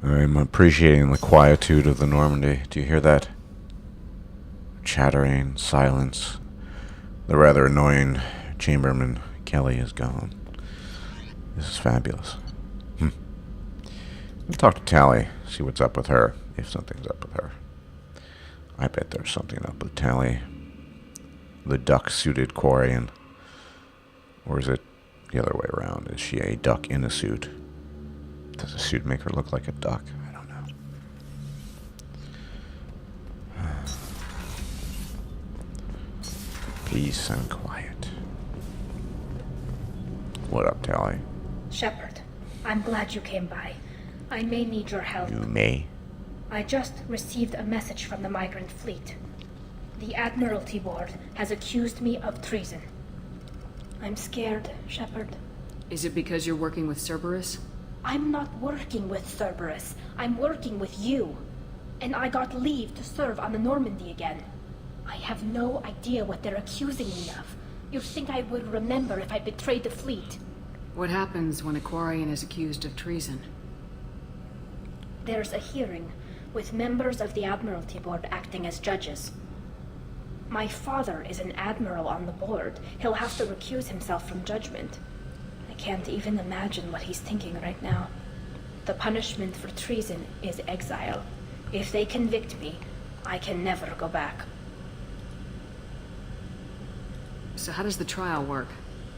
I'm appreciating the quietude of the Normandy. Do you hear that? Chattering, silence. The rather annoying Chamberman Kelly is gone. This is fabulous. I'll talk to Tali, see what's up with her, if something's up with her. I bet there's something up with Tali. The duck-suited Quarian. Or is it the other way around? Is she a duck in a suit? Does a suit make her look like a duck? I don't know. Peace and quiet. What up, Tali? Shepard, I'm glad you came by. I may need your help. You may? I just received a message from the migrant fleet. The Admiralty Board has accused me of treason. I'm scared, Shepard. Is it because you're working with Cerberus? I'm not working with Cerberus. I'm working with you. And I got leave to serve on the Normandy again. I have no idea what they're accusing me of. You'd think I would remember if I betrayed the fleet. What happens when a Quarian is accused of treason? There's a hearing, with members of the Admiralty Board acting as judges. My father is an admiral on the board. He'll have to recuse himself from judgment. I can't even imagine what he's thinking right now. The punishment for treason is exile. If they convict me, I can never go back. So how does the trial work?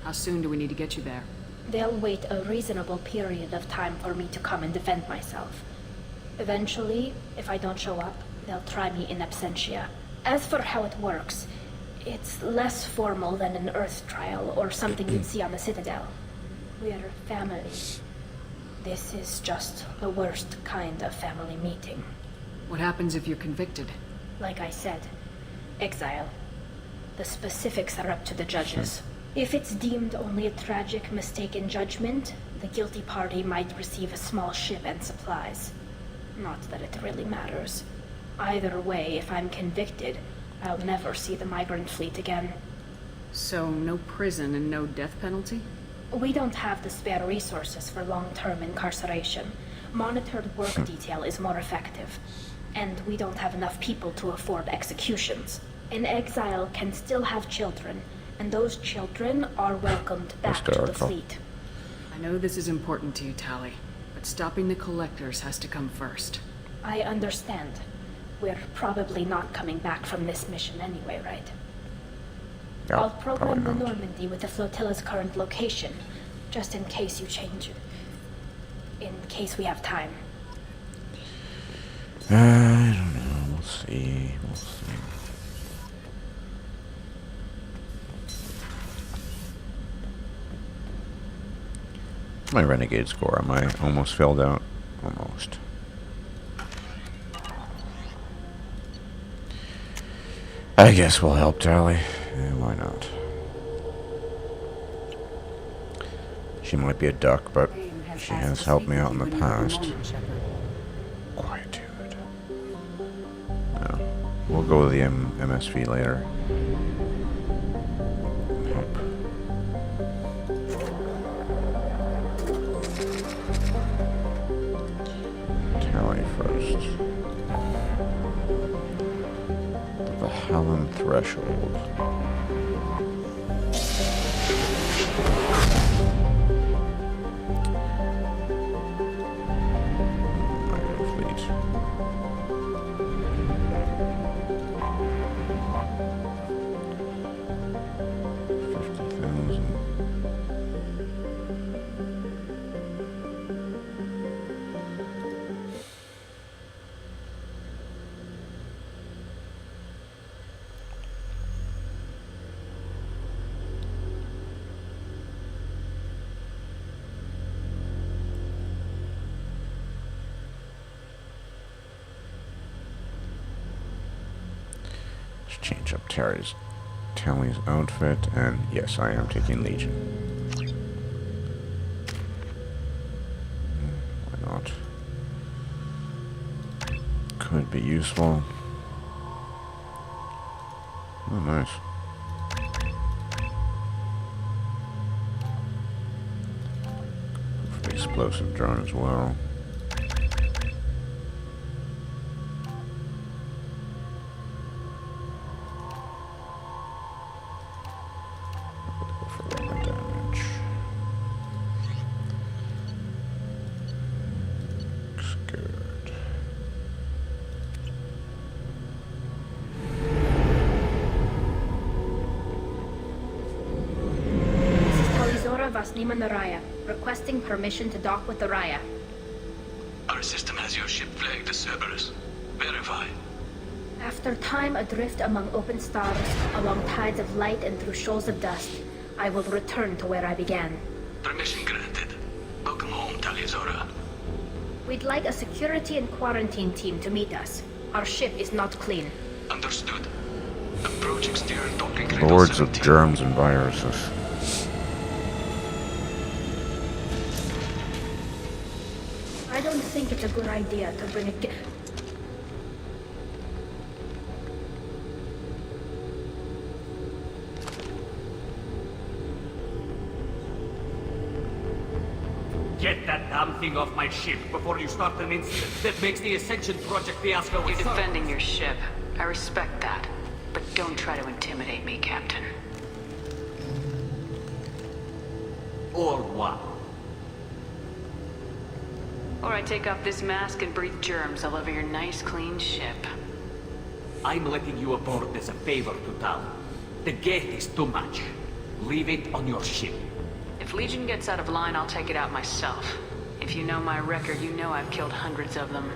How soon do we need to get you there? They'll wait a reasonable period of time for me to come and defend myself. Eventually, if I don't show up, they'll try me in absentia. As for how it works, it's less formal than an Earth trial or something you'd see on the Citadel. We're family. This is just the worst kind of family meeting. What happens if you're convicted? Like I said, exile. The specifics are up to the judges. If it's deemed only a tragic mistake in judgment, the guilty party might receive a small ship and supplies. Not that it really matters. Either way, if I'm convicted, I'll never see the migrant fleet again. So no prison and no death penalty? We don't have the spare resources for long-term incarceration. Monitored work detail is more effective. And we don't have enough people to afford executions. An exile can still have children, and those children are welcomed back to the fleet. I know this is important to you, Tali, but stopping the collectors has to come first. I understand. We're probably not coming back from this mission anyway, right? Yeah, I'll program the not. Normandy with the flotilla's current location, just in case you change it. In case we have time. I don't know. We'll see. We'll see. My renegade score. Am I almost filled out? Almost. I guess we'll help Tali. Why not? She might be a duck, but she has helped me out in the past. Quietude. No. We'll go with the MSV later. Tali first. The Helen Threshold. Change up Tali's outfit, and yes, I am taking Legion. Why not? Could be useful. Oh, nice. Explosive drone as well. Vasnima Naraya, requesting permission to dock with the Raya. Our system has your ship flagged as Cerberus. Verify. After time adrift among open stars, along tides of light and through shoals of dust, I will return to where I began. Permission granted. Welcome home, Tali. We'd like a security and quarantine team to meet us. Our ship is not clean. Understood. Approach exterior docking cradle Lords of 17. germs and viruses. I don't think it's a good idea to bring a Get that damn thing off my ship before you start an incident that makes the Ascension Project fiasco a You're success. defending your ship. I respect that. But don't try to intimidate me, Captain. Or what? Or I take off this mask and breathe germs all over your nice, clean ship. I'm letting you aboard as a favor to Tali. The gate is too much. Leave it on your ship. If Legion gets out of line, I'll take it out myself. If you know my record, you know I've killed hundreds of them.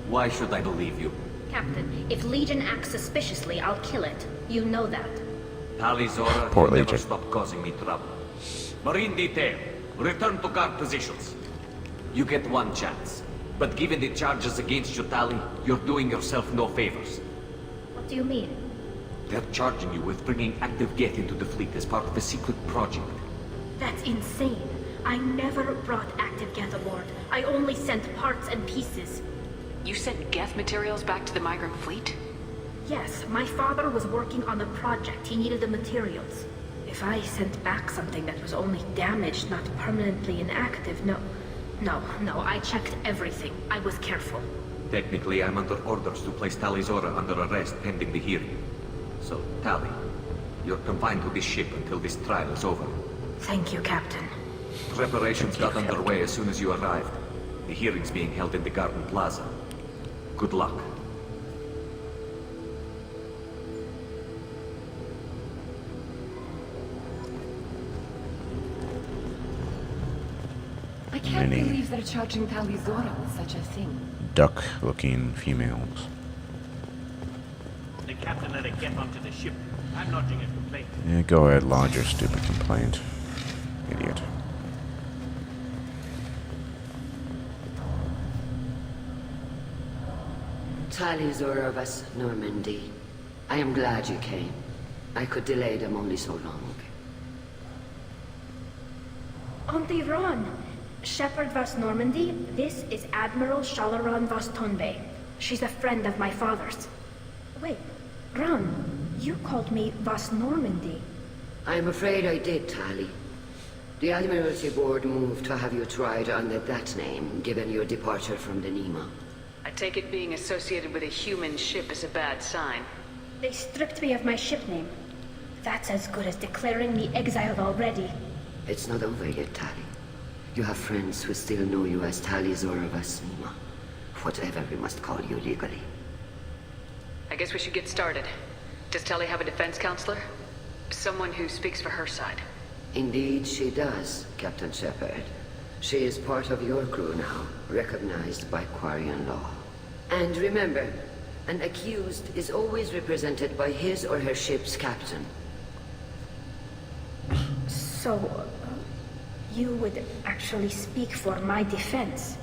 Why should I believe you? Captain, if Legion acts suspiciously, I'll kill it. You know that. Tali Zora, Poor you never Legion. stop causing me trouble. Marine detail, return to guard positions. You get one chance. But given the charges against you, Tali, you're doing yourself no favors. What do you mean? They're charging you with bringing active Geth into the fleet as part of a secret project. That's insane. I never brought active Geth aboard. I only sent parts and pieces. You sent Geth materials back to the migrant fleet? Yes, my father was working on a project. He needed the materials. If I sent back something that was only damaged, not permanently inactive, no, I checked everything. I was careful. Technically, I'm under orders to place Tali Zora under arrest pending the hearing. So, Tali, you're confined to this ship until this trial is over. Thank you, Captain. Preparations got underway as soon as you arrived. The hearing's being held in the Garden Plaza. Good luck. I can't Many. believe they're charging Tali Zora with such a thing. Duck-looking females. The captain let it get onto the ship. I'm lodging a complaint. Yeah, go ahead, lodge your stupid complaint. Idiot. Tali Zora of us, Normandy. I am glad you came. I could delay them only so long. Auntie Ron! Shepherd Vas Normandy, this is Admiral Shalaran Vas Tonbe. She's a friend of my father's. Wait, Ron, you called me Vas Normandy. I'm afraid I did, Tali. The Admiralty Board moved to have you tried under that name, given your departure from the Nima. I take it being associated with a human ship is a bad sign. They stripped me of my ship name. That's as good as declaring me exiled already. It's not over yet, Tali. You have friends who still know you as Tali Zora Vasnima. Whatever we must call you legally. I guess we should get started. Does Tali have a defense counselor? Someone who speaks for her side. Indeed, she does, Captain Shepard. She is part of your crew now, recognized by Quarian law. And remember, an accused is always represented by his or her ship's captain. So, you would actually speak for my defense?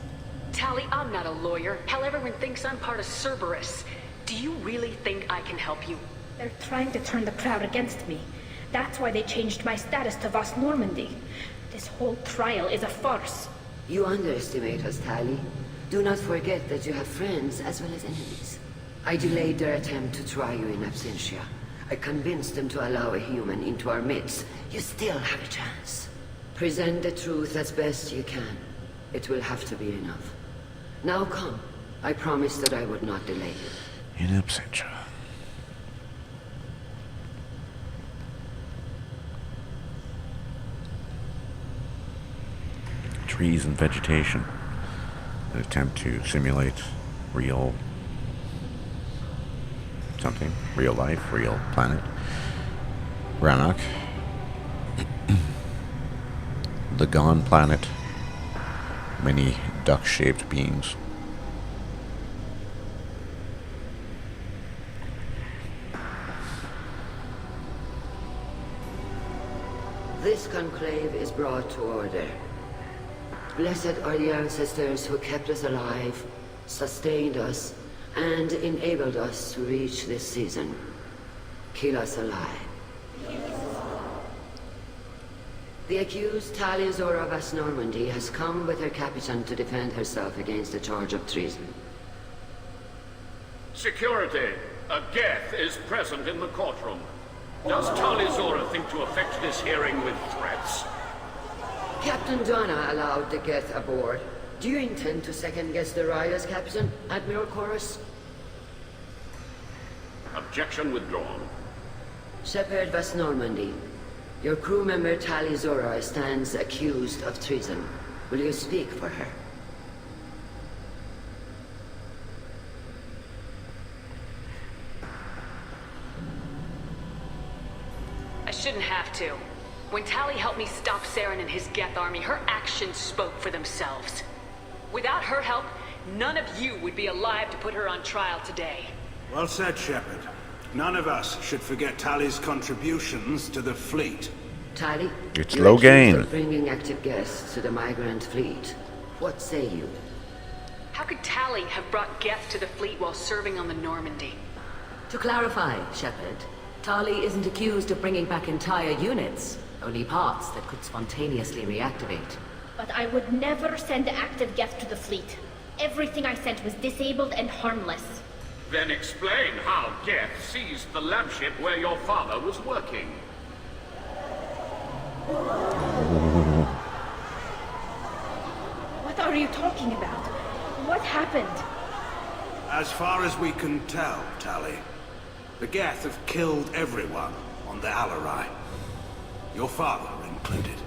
Tali, I'm not a lawyer. Hell, everyone thinks I'm part of Cerberus. Do you really think I can help you? They're trying to turn the crowd against me. That's why they changed my status to Vas Normandy. This whole trial is a farce. You underestimate us, Tali. Do not forget that you have friends as well as enemies. I delayed their attempt to try you in absentia. I convinced them to allow a human into our midst. You still have a chance. Present the truth as best you can. It will have to be enough. Now come. I promised that I would not delay you. In absentia. Trees and vegetation. An attempt to simulate real something. Real life, real planet. Rannoch. The Gone Planet. Many duck-shaped beings. This conclave is brought to order. Blessed are the ancestors who kept us alive, sustained us, and enabled us to reach this season. Kill us alive. The accused Tali Zora Vas Normandy has come with her captain to defend herself against a charge of treason. Security! A Geth is present in the courtroom. Does Tali Zora think to affect this hearing with threats? Captain Donna allowed the Geth aboard. Do you intend to second-guess the Raya's captain, Admiral Chorus? Objection withdrawn. Shepard Vas Normandy, your crew member Tali Zora stands accused of treason. Will you speak for her? I shouldn't have to. When Tali helped me stop Saren and his Geth army, her actions spoke for themselves. Without her help, none of you would be alive to put her on trial today. Well said, Shepard. None of us should forget Tali's contributions to the fleet. Tali, It's you're low accused gain. of bringing active guests to the migrant fleet. What say you? How could Tali have brought Geth to the fleet while serving on the Normandy? To clarify, Shepard, Tali isn't accused of bringing back entire units, only parts that could spontaneously reactivate. But I would never send active Geth to the fleet. Everything I sent was disabled and harmless. Then explain how Geth seized the lab ship where your father was working. What are you talking about? What happened? As far as we can tell, Tali, the Geth have killed everyone on the Alari. Your father included.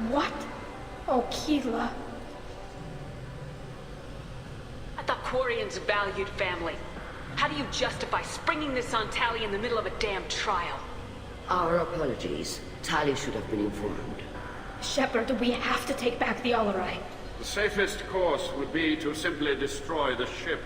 What? Oh, Keela. I thought Quarians valued family. How do you justify springing this on Tali in the middle of a damn trial? Our apologies. Tali should have been informed. Shepard, we have to take back the Alari. The safest course would be to simply destroy the ship.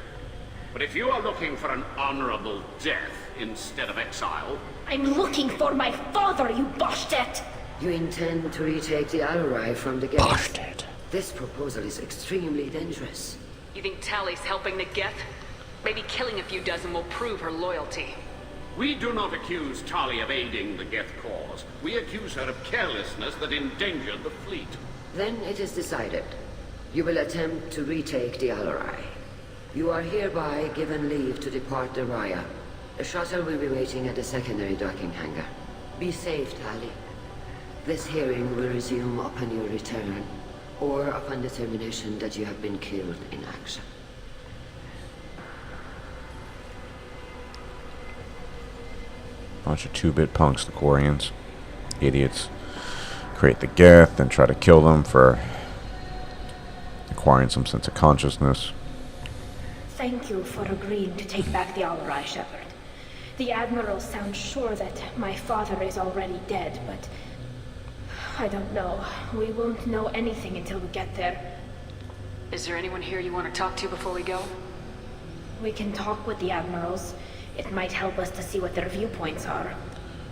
But if you are looking for an honorable death instead of exile... I'm looking for my father, you bastet! You intend to retake the Alari from the Geth? Bastard. This proposal is extremely dangerous. You think Tali's helping the Geth? Maybe killing a few dozen will prove her loyalty. We do not accuse Tali of aiding the Geth cause. We accuse her of carelessness that endangered the fleet. Then it is decided. You will attempt to retake the Alari. You are hereby given leave to depart the Raya. The shuttle will be waiting at the secondary docking hangar. Be safe, Tali. This hearing will resume upon your return, or upon determination that you have been killed in action. Bunch of 2-bit punks, the Quarians. Idiots. Create the Geth, then try to kill them for acquiring some sense of consciousness. Thank you for agreeing to take back the Alari, Shepard. The Admiral sounds sure that my father is already dead, but... I don't know. We won't know anything until we get there. Is there anyone here you want to talk to before we go? We can talk with the Admirals. It might help us to see what their viewpoints are.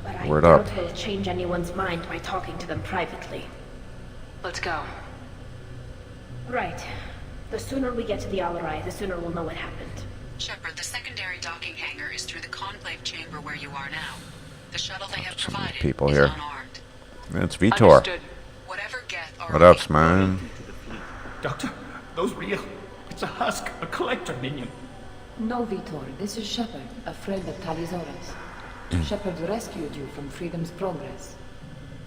But I Word doubt up. we'll change anyone's mind by talking to them privately. Let's go. Right. The sooner we get to the Alari, the sooner we'll know what happened. Shepard, the secondary docking hangar is through the conclave chamber where you are now. The shuttle they have provided people is here. unarmed. It's Vitor. Understood. Whatever Geth are What up, man? Doctor, those real. It's a husk, a collector minion. No, Vitor, this is Shepard, a friend of Tali Zora's. Shepard rescued you from Freedom's Progress.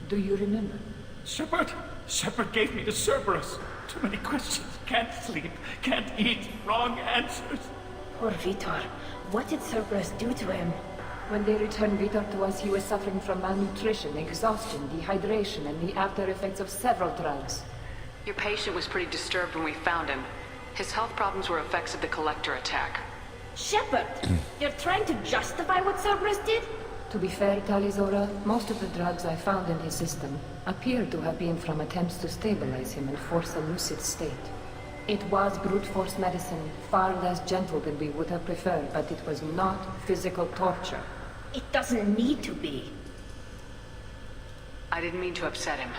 Do you remember? Shepard gave me the Cerberus. Too many questions. Can't sleep, can't eat, wrong answers. Poor Vitor. What did Cerberus do to him? When they returned Vitor to us, he was suffering from malnutrition, exhaustion, dehydration, and the after effects of several drugs. Your patient was pretty disturbed when we found him. His health problems were effects of the collector attack. Shepard! You're trying to justify what Cerberus did? To be fair, Talizora, most of the drugs I found in his system appear to have been from attempts to stabilize him and force a lucid state. It was brute force medicine, far less gentle than we would have preferred, but it was not physical torture. It doesn't need to be. I didn't mean to upset him.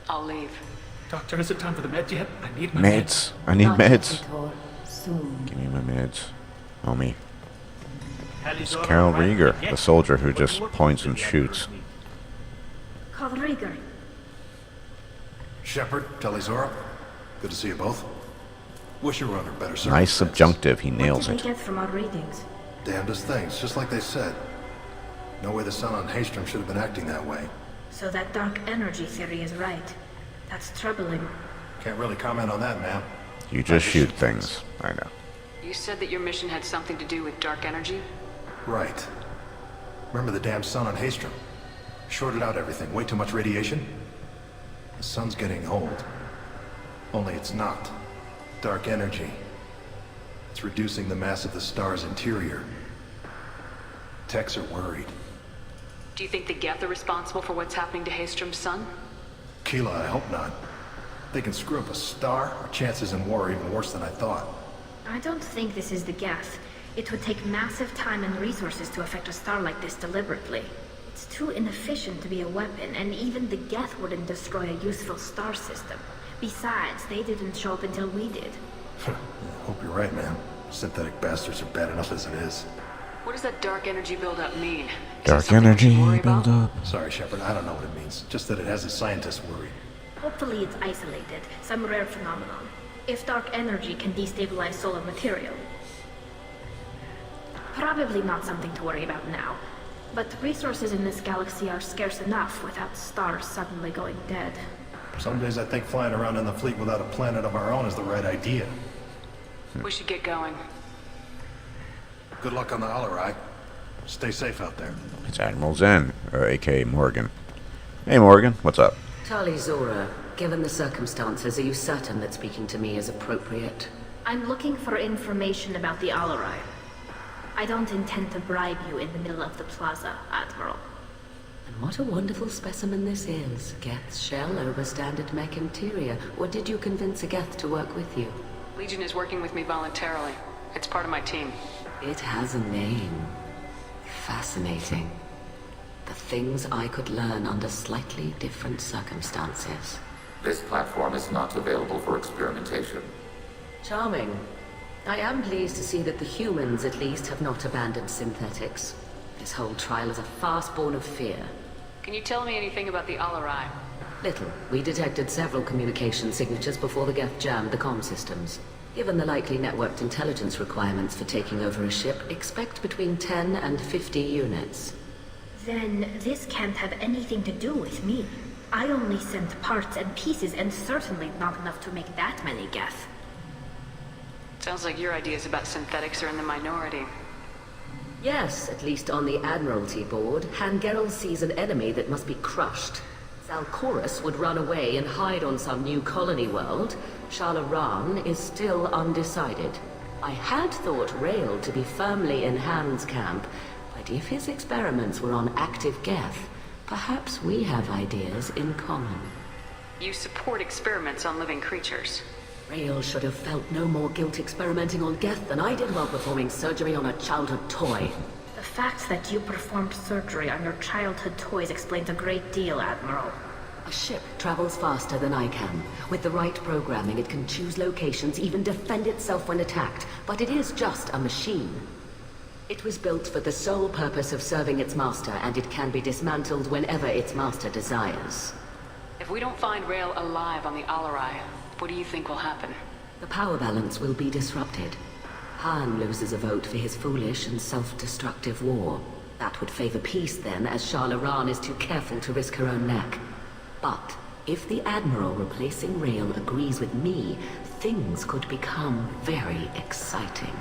I'll leave. Doctor, is it time for the meds yet? I need my Meds. I need Not meds. Vitor. Soon. Give me my meds. Homie. It's Talizora Carol arrived Rieger, yet? the soldier who But just what points and the shoots. need? Call Rieger. Shepard, Talizora, good to see you both. Wish you were under better circumstances. Nice subjunctive, he What nails did it. they get from our readings? Damnedest things, just like they said. No way the sun on Haystrom should have been acting that way. So that dark energy theory is right. That's troubling. Can't really comment on that, ma'am. You just shoot things. I know. You said that your mission had something to do with dark energy? Right. Remember the damn sun on Haystrom? Shorted out everything. Way too much radiation? The sun's getting old. Only it's not. Dark energy. It's reducing the mass of the star's interior. Techs are worried. Do you think the Geth are responsible for what's happening to Haystrom's son? Keela, I hope not. They can screw up a star. Our chances in war are even worse than I thought. I don't think this is the Geth. It would take massive time and resources to affect a star like this deliberately. It's too inefficient to be a weapon, and even the Geth wouldn't destroy a useful star system. Besides, they didn't show up until we did. Hope you're right, man. Synthetic bastards are bad enough as it is. What does that dark energy buildup mean? Is it Dark something we should energy worry about? buildup. Sorry, Shepard, I don't know what it means. Just that it has the scientists worried. Hopefully it's isolated, some rare phenomenon. If dark energy can destabilize solar material. Probably not something to worry about now. But resources in this galaxy are scarce enough without stars suddenly going dead. Some days I think flying around in the fleet without a planet of our own is the right idea. We should get going. Good luck on the Alari. Stay safe out there. It's Admiral Zen, a.k.a. Morgan. Hey, Morgan, what's up? Talizora, given the circumstances, are you certain that speaking to me is appropriate? I'm looking for information about the Alari. I don't intend to bribe you in the middle of the plaza, Admiral. And what a wonderful specimen this is. Geth's shell over standard mech interior. Or did you convince a Geth to work with you? Legion is working with me voluntarily. It's part of my team. It has a name. Fascinating. The things I could learn under slightly different circumstances. This platform is not available for experimentation. Charming. I am pleased to see that the humans, at least, have not abandoned synthetics. This whole trial is a farce born of fear. Can you tell me anything about the Alari? Little. We detected several communication signatures before the Geth jammed the comm systems. Given the likely networked intelligence requirements for taking over a ship, expect between 10 and 50 units. Then this can't have anything to do with me. I only sent parts and pieces, and certainly not enough to make that many Geth. Sounds like your ideas about synthetics are in the minority. Yes, at least on the Admiralty board, Hangerel sees an enemy that must be crushed. Zalcorus would run away and hide on some new colony world. Shalaran is still undecided. I had thought Rail to be firmly in Han's camp, but if his experiments were on active Geth, perhaps we have ideas in common. You support experiments on living creatures. Rail should have felt no more guilt experimenting on Geth than I did while performing surgery on a childhood toy. The fact that you performed surgery on your childhood toys explains a great deal, Admiral. A ship travels faster than I can. With the right programming, it can choose locations, even defend itself when attacked. But it is just a machine. It was built for the sole purpose of serving its master, and it can be dismantled whenever its master desires. If we don't find Rail alive on the Alari, what do you think will happen? The power balance will be disrupted. Han loses a vote for his foolish and self-destructive war. That would favor peace then, as Shalaran is too careful to risk her own neck. But if the Admiral replacing Rail agrees with me, things could become very exciting.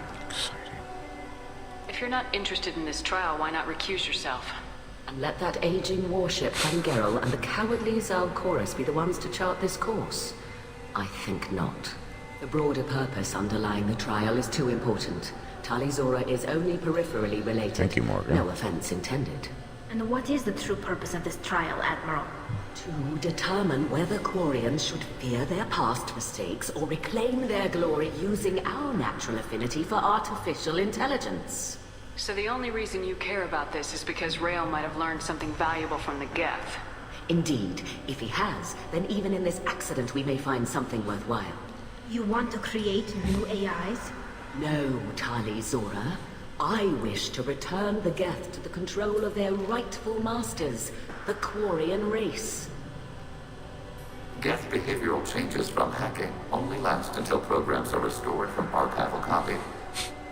If you're not interested in this trial, why not recuse yourself? And let that aging warship Hangerel and the cowardly Zalcorus be the ones to chart this course? I think not. The broader purpose underlying the trial is too important. Talizora is only peripherally related. Thank you, Morgan. No offense intended. And what is the true purpose of this trial, Admiral? To determine whether Quarians should fear their past mistakes or reclaim their glory using our natural affinity for artificial intelligence. So the only reason you care about this is because Rael might have learned something valuable from the Geth. Indeed, if he has, then even in this accident we may find something worthwhile. You want to create new AIs? No, Tali Zora. I wish to return the Geth to the control of their rightful masters, the Quarian race. Geth behavioral changes from hacking only last until programs are restored from archival copy.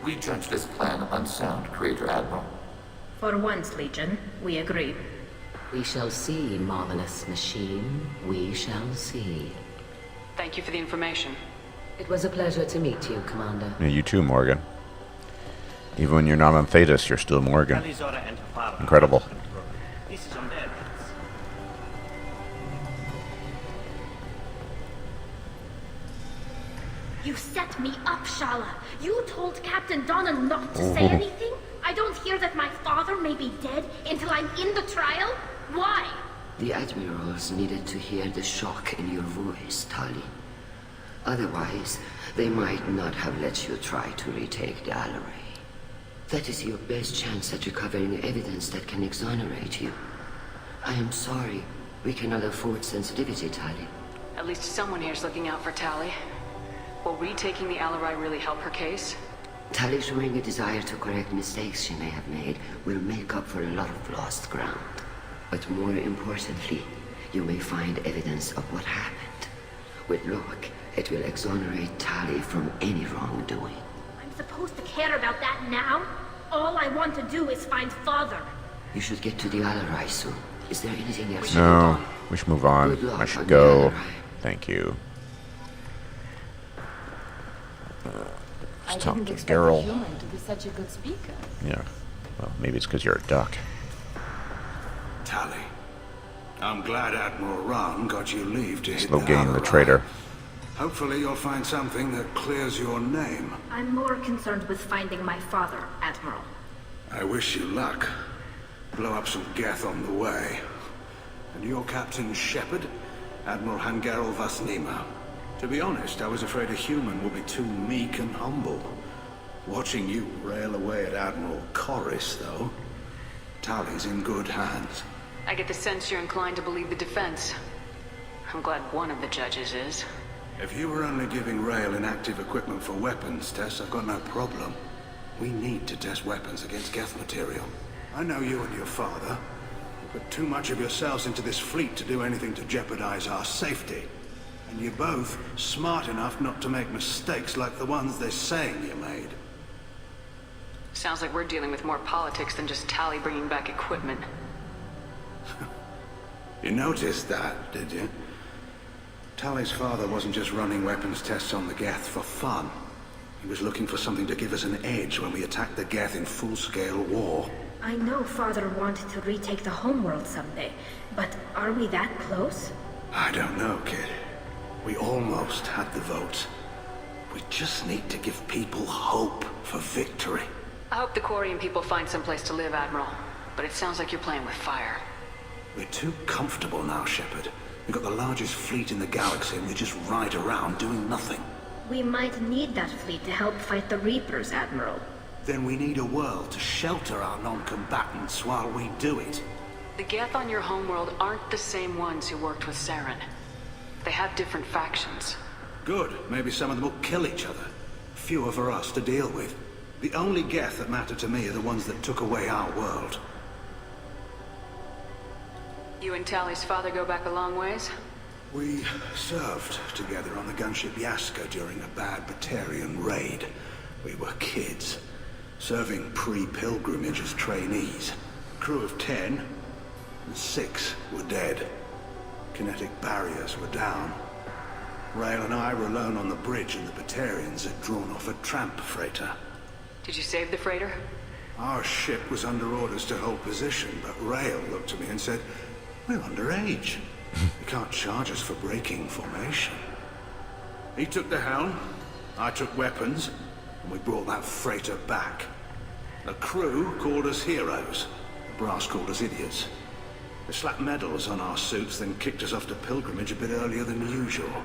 We judge this plan unsound, Creator Admiral. For once, Legion, we agree. We shall see, marvelous machine. We shall see. Thank you for the information. It was a pleasure to meet you, Commander. Yeah, you too, Morgan. Even when you're not on Thetis, you're still Morgan. Incredible. This is on their hands. You set me up, Shala. You told Captain Donna not to say anything? I don't hear that my father may be dead until I'm in the trial? Why? The admirals needed to hear the shock in your voice, Tali. Otherwise, they might not have let you try to retake the Alari. That is your best chance at recovering evidence that can exonerate you. I am sorry. We cannot afford sensitivity, Tali. At least someone here's looking out for Tali. Will retaking the Alari really help her case? Tali showing a desire to correct mistakes she may have made will make up for a lot of lost ground. But more importantly, you may find evidence of what happened. With luck, it will exonerate Tali from any wrongdoing. I'm supposed to care about that now? All I want to do is find Father. You should get to the Alari soon. Is there anything else? No, we should move on. I should go. Thank you. I Talk didn't to expect a Daryl. human to be such a good speaker. Yeah. Well, maybe it's because you're a duck. Tali, I'm glad Admiral Ran got you leave to hit Slow the game, the Alari. traitor. Hopefully you'll find something that clears your name. I'm more concerned with finding my father, Admiral. I wish you luck. Blow up some Geth on the way. And your Captain Shepard, Admiral Hangarel Vasnima. To be honest, I was afraid a human would be too meek and humble. Watching you rail away at Admiral Corris, though, Tali's in good hands. I get the sense you're inclined to believe the defense. I'm glad one of the judges is. If you were only giving Rail inactive equipment for weapons tests, I've got no problem. We need to test weapons against Geth material. I know you and your father. You put too much of yourselves into this fleet to do anything to jeopardize our safety. And you're both smart enough not to make mistakes like the ones they're saying you made. Sounds like we're dealing with more politics than just Tali bringing back equipment. You noticed that, did you? Tali's father wasn't just running weapons tests on the Geth for fun. He was looking for something to give us an edge when we attacked the Geth in full-scale war. I know Father wanted to retake the homeworld someday, but are we that close? I don't know, kid. We almost had the vote. We just need to give people hope for victory. I hope the Quarian people find someplace to live, Admiral. But it sounds like you're playing with fire. We're too comfortable now, Shepard. We've got the largest fleet in the galaxy and we just ride around doing nothing. We might need that fleet to help fight the Reapers, Admiral. Then we need a world to shelter our non-combatants while we do it. The Geth on your homeworld aren't the same ones who worked with Saren. They have different factions. Good. Maybe some of them will kill each other. Fewer for us to deal with. The only Geth that matter to me are the ones that took away our world. You and Tali's father go back a long ways? We served together on the gunship Yaska during a bad Batarian raid. We were kids, serving pre-pilgrimage as trainees. Crew of 10, and 6 were dead. Kinetic barriers were down. Rail and I were alone on the bridge and the Batarians had drawn off a tramp freighter. Did you save the freighter? Our ship was under orders to hold position, but Rail looked at me and said, "We're underage. You can't charge us for breaking formation." He took the helm, I took weapons, and we brought that freighter back. The crew called us heroes. brass called us idiots. They slapped medals on our suits, then kicked us off to pilgrimage a bit earlier than usual.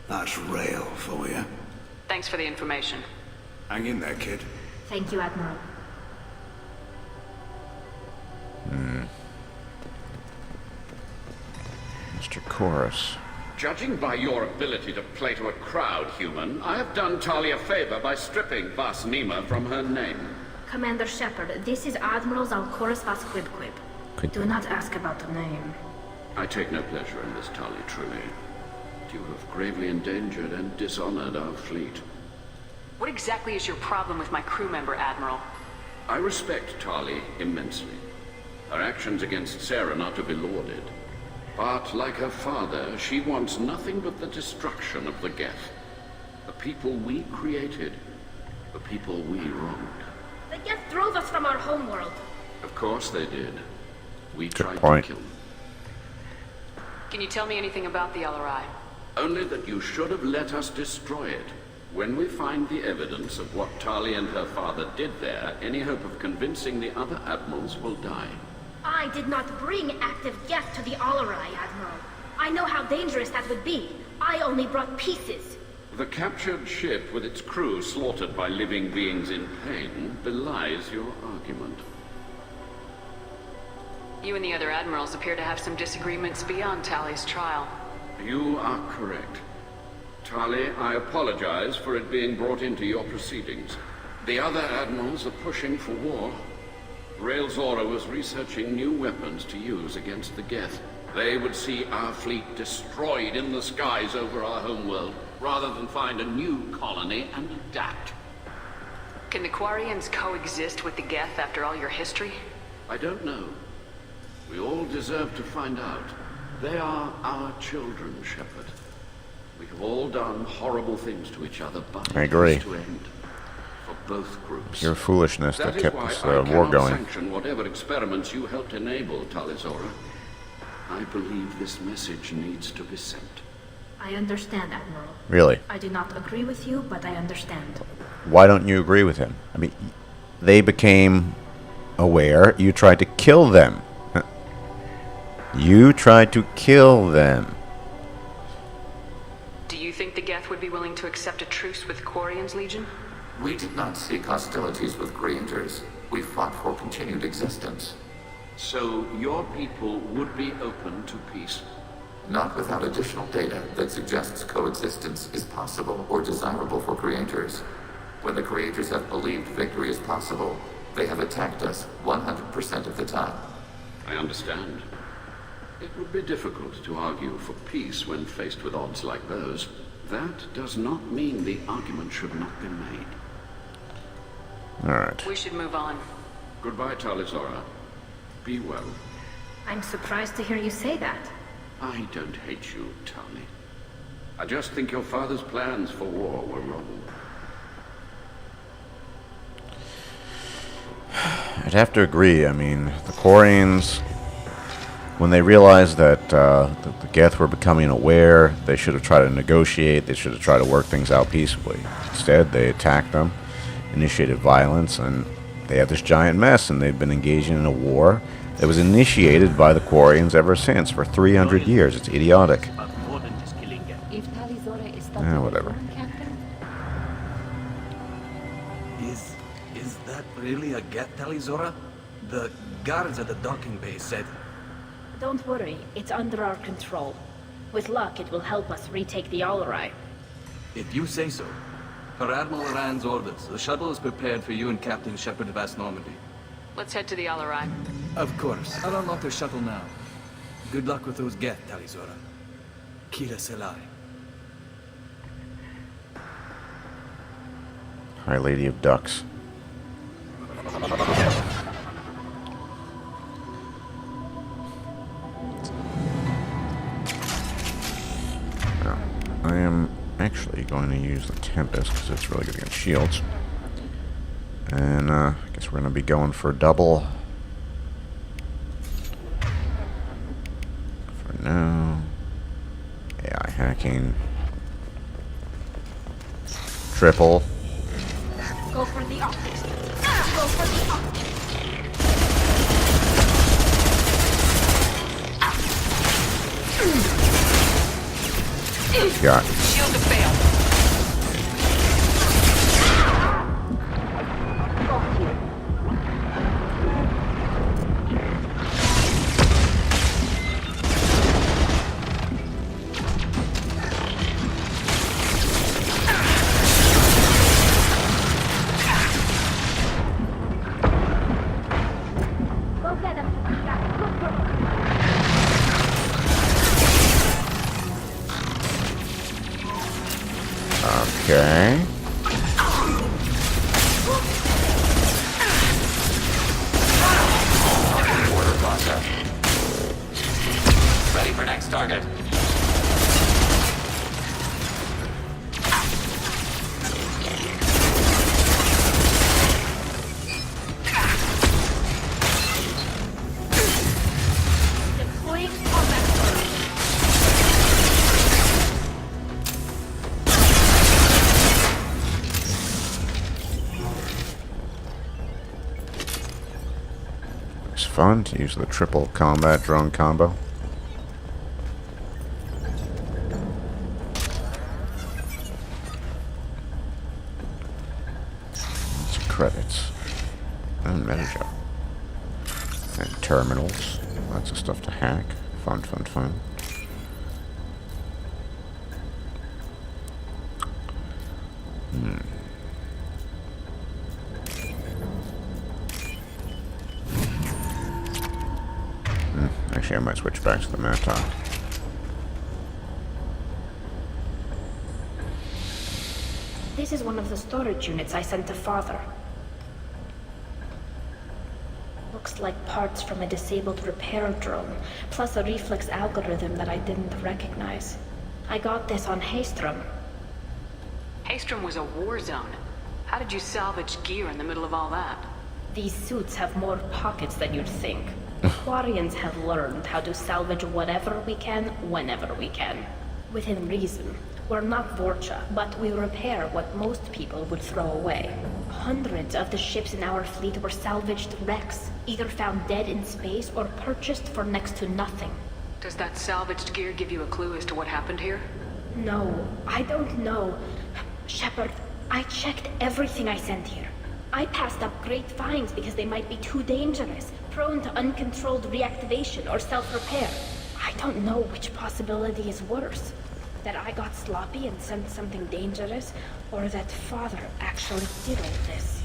That's rail for you. Thanks for the information. Hang in there, kid. Thank you, Admiral. Mr. Chorus. Judging by your ability to play to a crowd, human, I have done Tali a favor by stripping Vas Nima from her name. Commander Shepard, this is Admiral Zalkoris Vas Quibquib. Do not ask about the name. I take no pleasure in this, Tali, truly. You have gravely endangered and dishonored our fleet. What exactly is your problem with my crew member, Admiral? I respect Tali immensely. Her actions against Saren are to be lauded. But like her father, she wants nothing but the destruction of the Geth. The people we created. The people we wronged. The Geth drove us from our homeworld. Of course they did. We tried point. to kill them. Can you tell me anything about the Alari? Only that you should have let us destroy it. When we find the evidence of what Tali and her father did there, any hope of convincing the other admirals will die. I did not bring active Geth to the Alari, Admiral. I know how dangerous that would be. I only brought pieces. The captured ship with its crew slaughtered by living beings in pain belies your argument. You and the other admirals appear to have some disagreements beyond Tali's trial. You are correct. Tali, I apologize for it being brought into your proceedings. The other admirals are pushing for war. Railzora was researching new weapons to use against the Geth. They would see our fleet destroyed in the skies over our homeworld, rather than find a new colony and adapt. Can the Quarians coexist with the Geth after all your history? I don't know. We all deserve to find out. They are our children, Shepard. We have all done horrible things to each other, but I agree. it has to end. For both groups. Pure foolishness that is kept why this I war cannot going. sanction whatever experiments you helped enable, Talizora. I believe this message needs to be sent. I understand, Admiral. Really? I do not agree with you, but I understand. Why don't you agree with him? I mean, they became aware. You tried to kill them. You tried to kill them. Do you think the Geth would be willing to accept a truce with Quarian's Legion? We did not seek hostilities with Creators. We fought for continued existence. So your people would be open to peace? Not without additional data that suggests coexistence is possible or desirable for Creators. When the Creators have believed victory is possible, they have attacked us 100% of the time. I understand. It would be difficult to argue for peace when faced with odds like those. That does not mean the argument should not be made. Alright. We should move on. Goodbye, Talizora. Be well. I'm surprised to hear you say that. I don't hate you, Tali. I just think your father's plans for war were wrong. I'd have to agree. I mean, the Quarians, when they realized that the Geth were becoming aware, they should have tried to negotiate, they should have tried to work things out peaceably. Instead, they attacked them, initiated violence, and they had this giant mess, and they've been engaging in a war that was initiated by the Quarians ever since, for 300 years. It's idiotic. If Talizora is stuck Whatever. Captain? Is that really a Geth, Talizora? The guards at the docking bay said... Don't worry, it's under our control. With luck, it will help us retake the Alari. If you say so. Per Admiral Rand's orders, the shuttle is prepared for you and Captain Shepard of Vast Normandy. Let's head to the Alari. Of course. I'll unlock the shuttle now. Good luck with those Geth, Talizora. Kira Selai. High Lady of Ducks. Now, I am actually going to use the Tempest because it's really good against shields. And I guess we're going to be going for double. For now. AI hacking. Triple. Go for the optics. Go for the optics. Got Shield to fail. Okay. Order process. Ready for next target. Deploying combat mode. It's fun to use the triple combat drone combo. Some credits. And manager. And terminals. Lots of stuff to hack. Fun, fun, fun. Actually, I might switch back to the Manta. This is one of the storage units I sent to Father. Looks like parts from a disabled repair drone, plus a reflex algorithm that I didn't recognize. I got this on Haystrom. Haystrom was a war zone. How did you salvage gear in the middle of all that? These suits have more pockets than you'd think. Quarians have learned how to salvage whatever we can, whenever we can. Within reason. We're not Vorcha, but we repair what most people would throw away. Hundreds of the ships in our fleet were salvaged wrecks, either found dead in space or purchased for next to nothing. Does that salvaged gear give you a clue as to what happened here? No, I don't know. Shepard, I checked everything I sent here. I passed up great finds because they might be too dangerous, prone to uncontrolled reactivation or self-repair. I don't know which possibility is worse. That I got sloppy and sent something dangerous, or that Father actually did all this.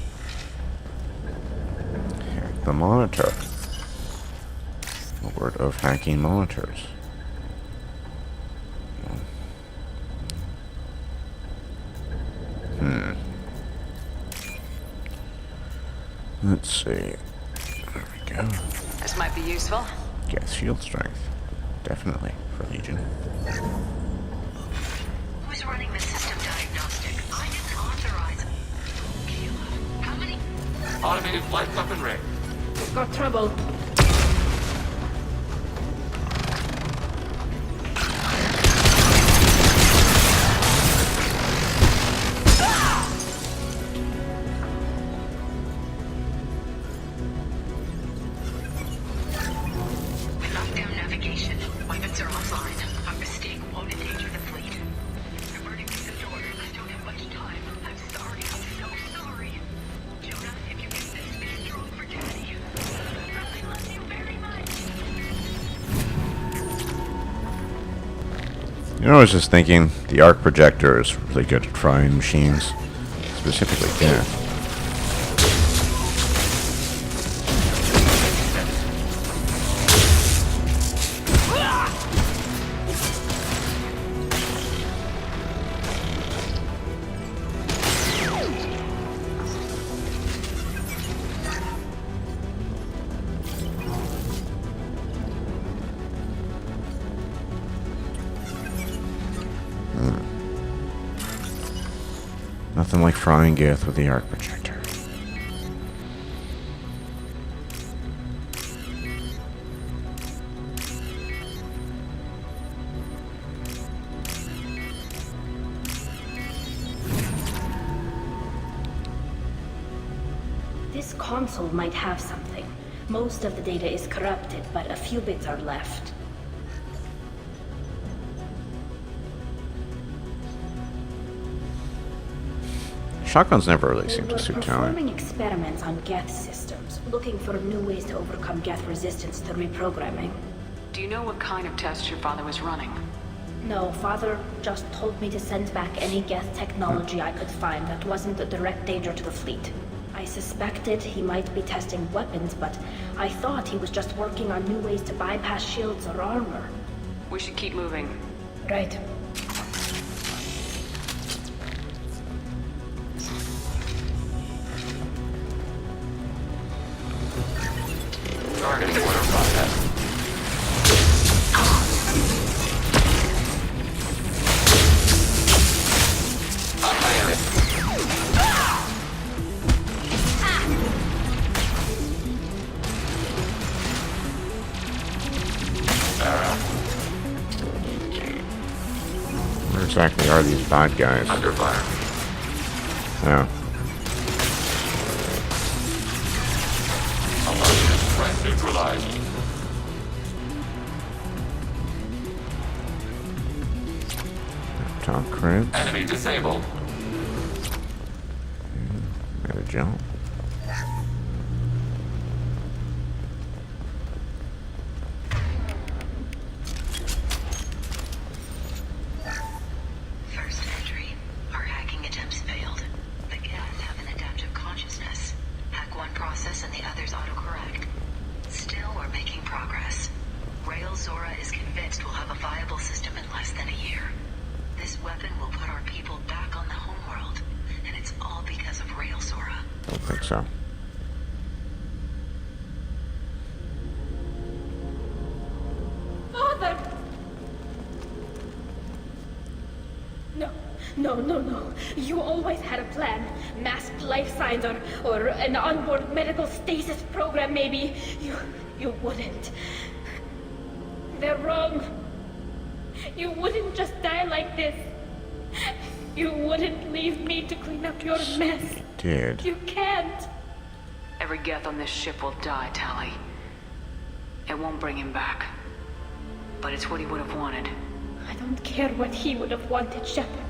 Hack the monitor. A word of hacking monitors. Let's see. There we go. This might be useful. Gas shield strength. Definitely for Legion. Who's running the system diagnostic? I didn't authorize it. How many? Automated flight up and ready. Got trouble. Lockdown navigation. Weapons are offline. Our mistake won't endanger the fleet. Emergency order. I don't have much time. I'm sorry. I'm so sorry. Jonah, if you get this, be strong for Daddy. I love you very much. You know, I was just thinking, the arc projector is really good at frying machines. Specifically death. Nothing like frying Geth with the arc projector. This console might have something. Most of the data is corrupted, but a few bits are left. Shotguns never really They seem to were suit Tali. performing experiments on Geth systems, looking for new ways to overcome Geth resistance to reprogramming. Do you know what kind of tests your father was running? No, Father just told me to send back any Geth technology I could find that wasn't a direct danger to the fleet. I suspected he might be testing weapons, but I thought he was just working on new ways to bypass shields or armor. We should keep moving. Right. Targeting order process. Where exactly are these bad guys? Under fire. Yeah. Threat neutralized. Top crits. Enemy disabled. Gotta jump. First entry. Our hacking attempts failed. The Geth have an adaptive consciousness. Hack one process and the others autocorrect. Still, we're making progress. Rail Zora is convinced we'll have a viable system in less than a year. This weapon will put our people back on the homeworld, and it's all because of Rail Zora. Don't think so. Father! No. You always had a plan. Masked life signs or an onboard medical stasis program, maybe. You wouldn't. They're wrong. You wouldn't just die like this. You wouldn't leave me to clean up your mess. Dude. You can't. Every Geth on this ship will die, Tali. It won't bring him back. But it's what he would have wanted. I don't care what he would have wanted, Shepard.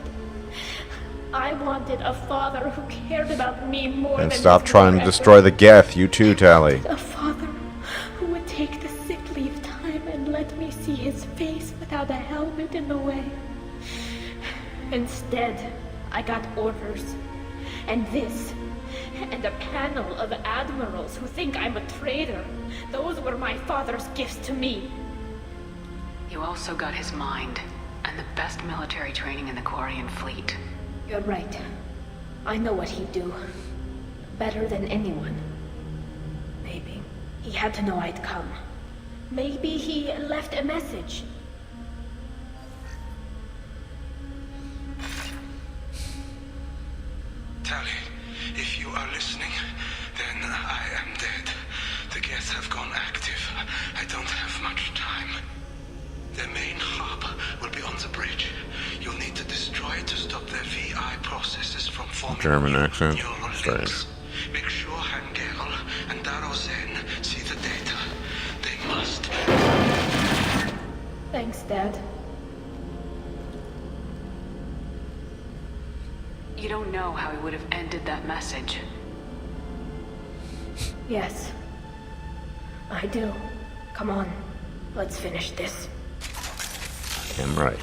I wanted a father who cared about me more And than stop his trying to forever. destroy the Geth. You too, Tali. A father who would take the sick leave time and let me see his face without a helmet in the way. Instead, I got orders. And this. And a panel of admirals who think I'm a traitor. Those were my father's gifts to me. You also got his mind, and the best military training in the Quarian fleet. You're right. I know what he'd do. Better than anyone. Maybe. He had to know I'd come. Maybe he left a message. Tali, if you are listening, then I am dead. The Geth have gone active. I don't have much time. Their main hub will be on the bridge. You'll need to destroy it to stop their VI processes from forming German accent. neural Strange. links. Make sure Hangerl and Darozen see the data. They must. Thanks, Dad. You don't know how he would have ended that message. Yes. I do. Come on. Let's finish this. Damn right.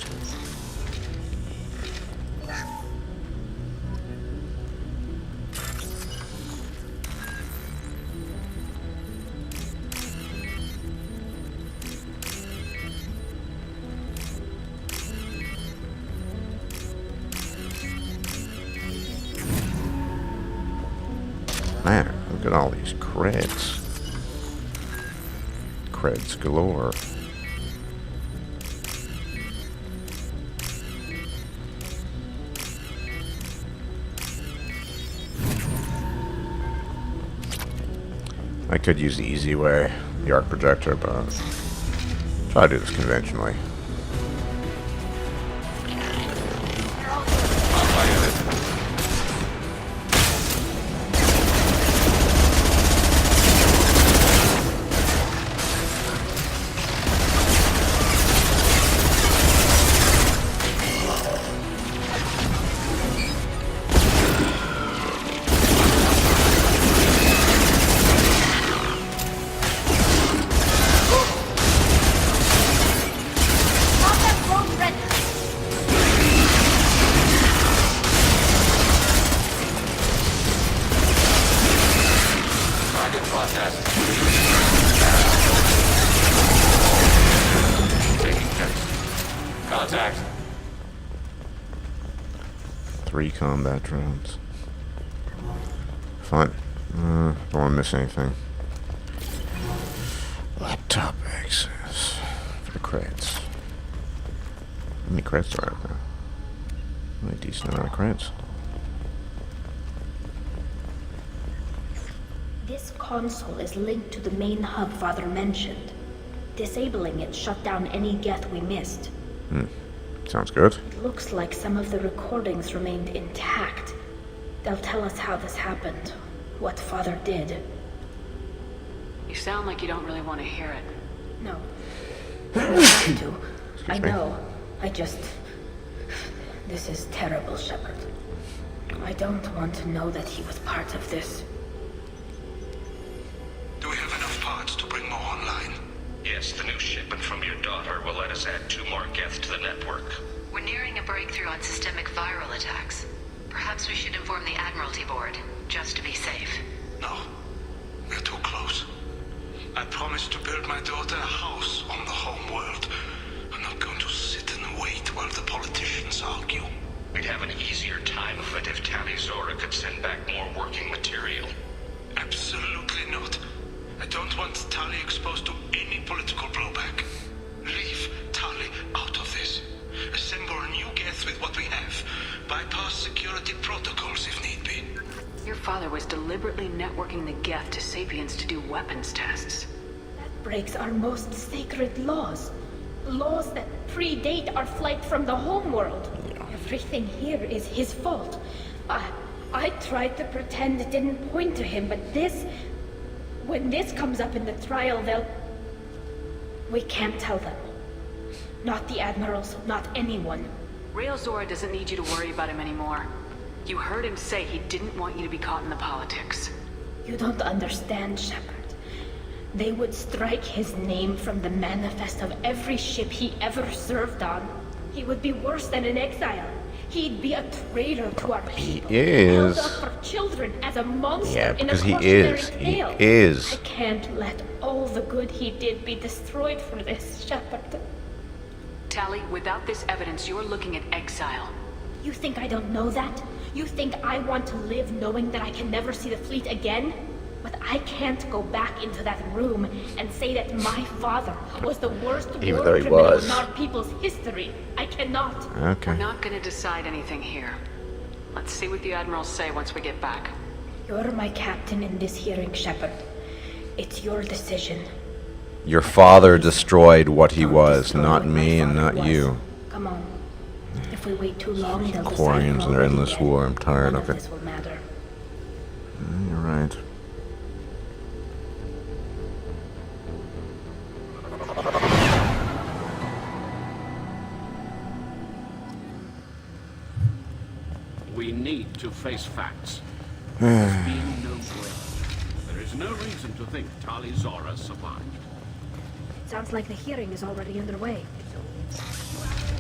Man, look at all these creds. Creds galore. I could use the easy way, the arc projector, but try to do this conventionally. 3 combat drones. Fine. Don't want to miss anything. Laptop access for the crates. How many crates are there? A decent amount of crates. This console is linked to the main hub Father mentioned. Disabling it shut down any Geth we missed. Sounds good. It looks like some of the recordings remained intact. They'll tell us how this happened, what Father did. You sound like you don't really want to hear it. No. I don't have to. I know. This is terrible, Shepard. I don't want to know that he was part of this. Do we have enough parts to bring more online? Yes, the new shipment from your daughter will let us add 2 more Geth to the network. We're nearing a breakthrough on systemic viral attacks. Perhaps we should inform the Admiralty Board, just to be safe. No. We're too close. I promised to build my daughter a house on the home world. I'm not going to sit and wait while the politicians argue. We'd have an easier time of it if Tali Zora could send back more working material. Absolutely not. I don't want Tali exposed to any political blowback. Leave Tali out of this. Assemble new Geth with what we have. Bypass security protocols if need be. Your father was deliberately networking the Geth to Sapiens to do weapons tests. That breaks our most sacred laws. Laws that predate our flight from the homeworld. Everything here is his fault. I tried to pretend it didn't point to him, but this... When this comes up in the trial, they'll... We can't tell them. Not the admirals, not anyone. Rail Zora doesn't need you to worry about him anymore. You heard him say he didn't want you to be caught in the politics. You don't understand, Shepard. They would strike his name from the manifest of every ship he ever served on. He would be worse than an exile. He'd be a traitor to our people. He is. Held up for children as a monster Yeah, in a because he cautionary is. tale. He is. I can't let all the good he did be destroyed for this, Shepard. Tali, without this evidence, you're looking at exile. You think I don't know that? You think I want to live knowing that I can never see the fleet again? But I can't go back into that room and say that my father was the worst war criminal in our people's history. I cannot. Okay. We're not gonna decide anything here. Let's see what the admirals say once we get back. You're my captain in this hearing, Shepard. It's your decision. Your father destroyed what he was, not me and not you. Come on. If we wait too long, they'll decide Quarians and their endless war. I'm tired of it. this will matter. You're right. We need to face facts. There's been no break. There is no reason to think Tali Zora survived. Sounds like the hearing is already underway. Shepard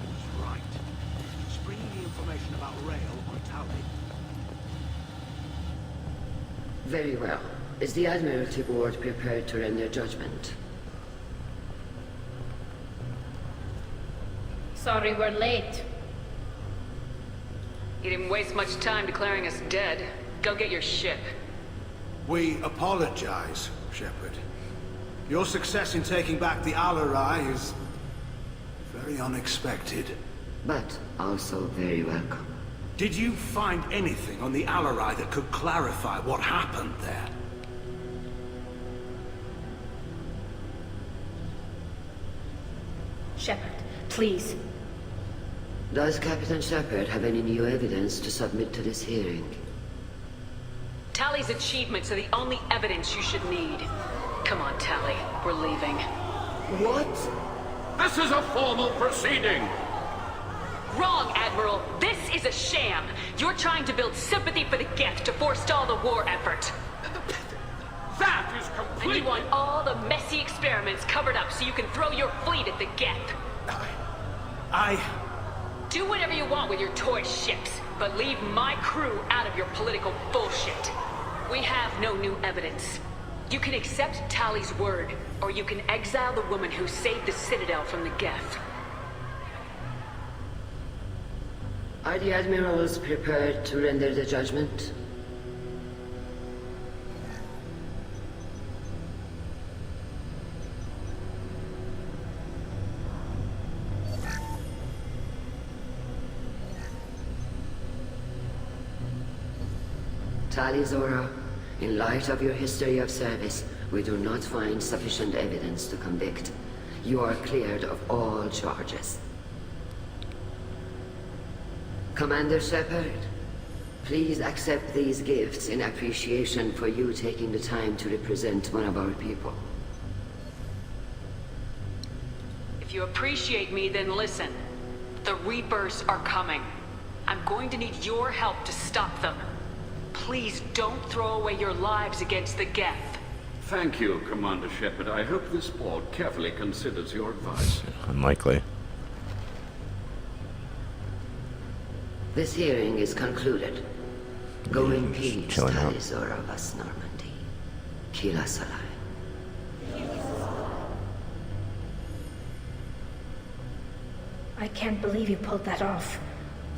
was right. Spring the information about Rail on Tali. Very well. Is the Admiralty Board prepared to render judgment? Sorry we're late. You didn't waste much time declaring us dead. Go get your ship. We apologize, Shepard. Your success in taking back the Alari is very unexpected. But also very welcome. Did you find anything on the Alari that could clarify what happened there? Shepard, please. Does Captain Shepard have any new evidence to submit to this hearing? Tali's achievements are the only evidence you should need. Come on, Tali. We're leaving. What? This is a formal proceeding! Wrong, Admiral. This is a sham. You're trying to build sympathy for the Geth to forestall the war effort. That is completely... And you want all the messy experiments covered up so you can throw your fleet at the Geth. Do whatever you want with your toy ships, but leave my crew out of your political bullshit. We have no new evidence. You can accept Tali's word, or you can exile the woman who saved the Citadel from the Geth. Are the admirals prepared to render the judgment? Tali Zora, in light of your history of service, we do not find sufficient evidence to convict. You are cleared of all charges. Commander Shepard, please accept these gifts in appreciation for you taking the time to represent one of our people. If you appreciate me, then listen. The Reapers are coming. I'm going to need your help to stop them. Please don't throw away your lives against the Geth. Thank you, Commander Shepard. I hope this board carefully considers your advice. Unlikely. This hearing is concluded. Go in peace, chilling out. Tali Zora Vas Normandy. Kila Salai. I can't believe you pulled that off.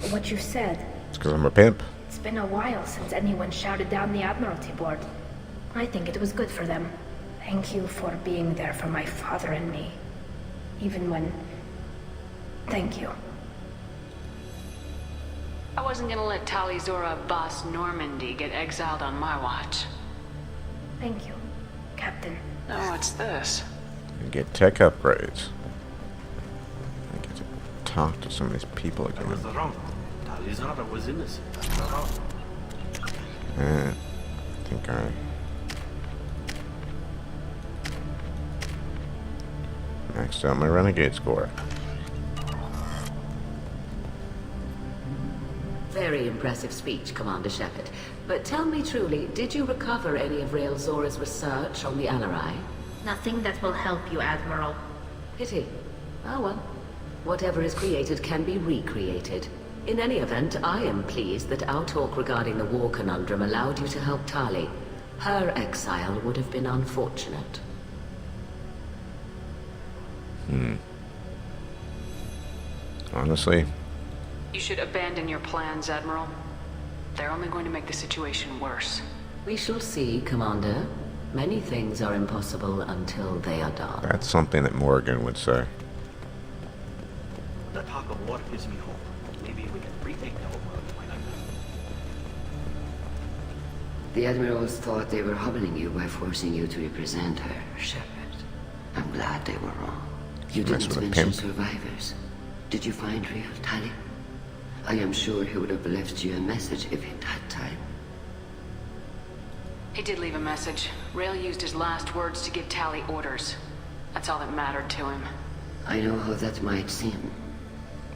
What you said. It's because I'm a pimp. It's been a while since anyone shouted down the Admiralty Board. I think it was good for them. Thank you for being there for my father and me. Even when... Thank you. I wasn't gonna let Tali Zora Vas Normandy get exiled on my watch. Thank you, Captain. Oh, what's this? And get tech upgrades. I get to talk to some of these people again. I was wrong. Tali Zora was innocent. I think I... maxed out my renegade score. Very impressive speech, Commander Shepard. But tell me truly, did you recover any of Rael Zora's research on the Alari? Nothing that will help you, Admiral. Pity. Oh well. Whatever is created can be recreated. In any event, I am pleased that our talk regarding the war conundrum allowed you to help Tali. Her exile would have been unfortunate. Honestly, You should abandon your plans, Admiral. They're only going to make the situation worse. We shall see, Commander. Many things are impossible until they are done. that's something that Morgan would say. The talk of war gives me hope. Maybe we can retake the whole world. Why not? The admirals thought they were humbling you by forcing you to represent her, Shepard. I'm glad they were wrong. You Mess didn't with a mention pimp. survivors. Did you find real Tali? I am sure he would have left you a message if he'd had time. He did leave a message. Rael used his last words to give Tali orders. That's all that mattered to him. I know how that might seem,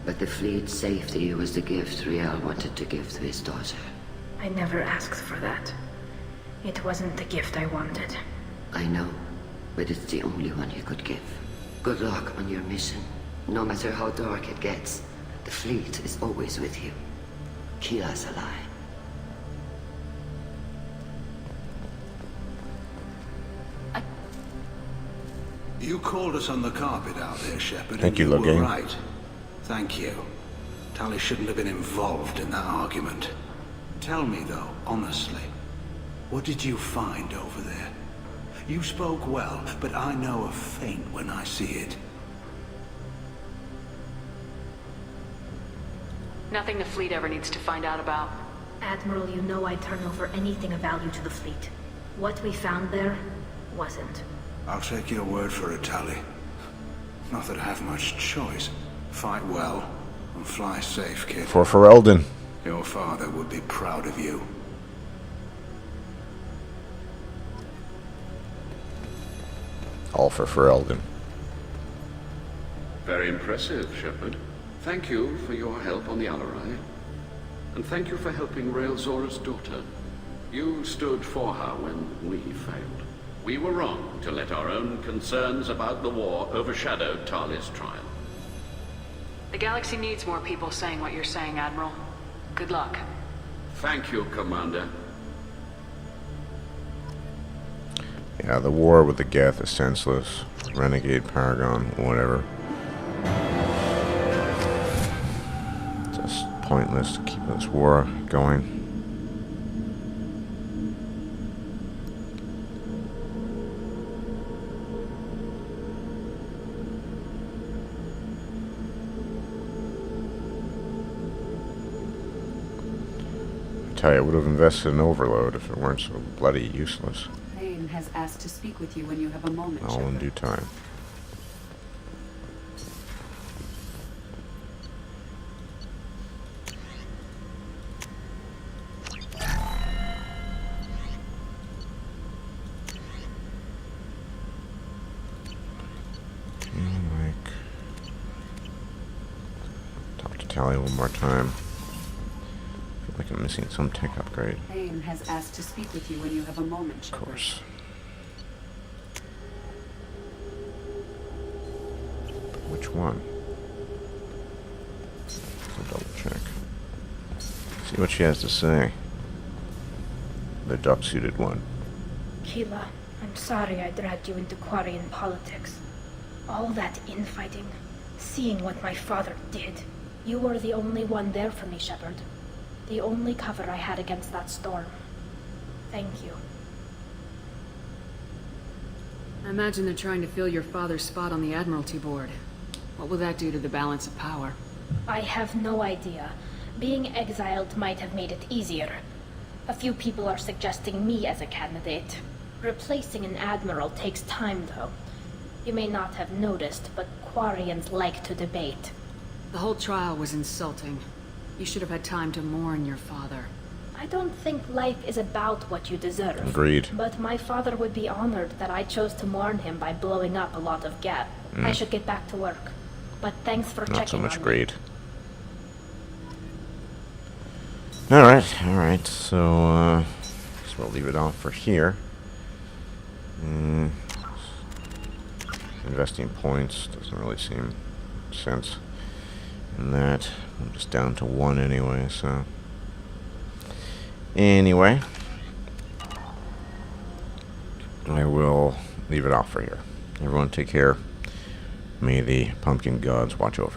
but the fleet's safety was the gift Rael wanted to give to his daughter. I never asked for that. It wasn't the gift I wanted. I know, but it's the only one you could give. Good luck on your mission. No matter how dark it gets, the fleet is always with you. Kila Salai. You called us on the carpet out there, Shepard. Thank you, and you were Logan. right. Thank you. Tali shouldn't have been involved in that argument. Tell me, though, honestly, what did you find over there? You spoke well, but I know a feint when I see it. Nothing the fleet ever needs to find out about. Admiral, you know I'd turn over anything of value to the fleet. What we found there wasn't. I'll take your word for it, Tali. Not that I have much choice. Fight well, and fly safe, kid. For Ferelden. Your father would be proud of you. All for Ferelden. Very impressive, Shepard. Thank you for your help on the Alari. And thank you for helping Rael Zora's daughter. You stood for her when we failed. We were wrong to let our own concerns about the war overshadow Tali's trial. The galaxy needs more people saying what you're saying, Admiral. Good luck. Thank you, Commander. Yeah, the war with the Geth is senseless. Renegade, Paragon, whatever. Just pointless to keep this war going. I tell you, I would have invested in Overload if it weren't so bloody useless. Thane has asked to speak with you when you have a moment. All in due time. Talk to Tali one more time. I feel like I'm missing some tech upgrade. Thane has asked to speak with you when you have a moment, Shepard. Of course. But which one? I'll double check. See what she has to say. The duck-suited one. Keela, I'm sorry I dragged you into Quarian politics. All that infighting, seeing what my father did. You were the only one there for me, Shepard. The only cover I had against that storm. Thank you. I imagine they're trying to fill your father's spot on the Admiralty Board. What will that do to the balance of power? I have no idea. Being exiled might have made it easier. A few people are suggesting me as a candidate. Replacing an admiral takes time, though. You may not have noticed, but Quarians like to debate. The whole trial was insulting. You should have had time to mourn your father. I don't think life is about what you deserve. Agreed. But my father would be honored that I chose to mourn him by blowing up a lot of gas. I should get back to work. But thanks for checking on me. Not so much greed. Alright, so, I guess we'll leave it off for here. Investing points doesn't really seem sense in that. I'm just down to 1 anyway, so. Anyway, I will leave it off for here. Everyone take care. May the pumpkin gods watch over you.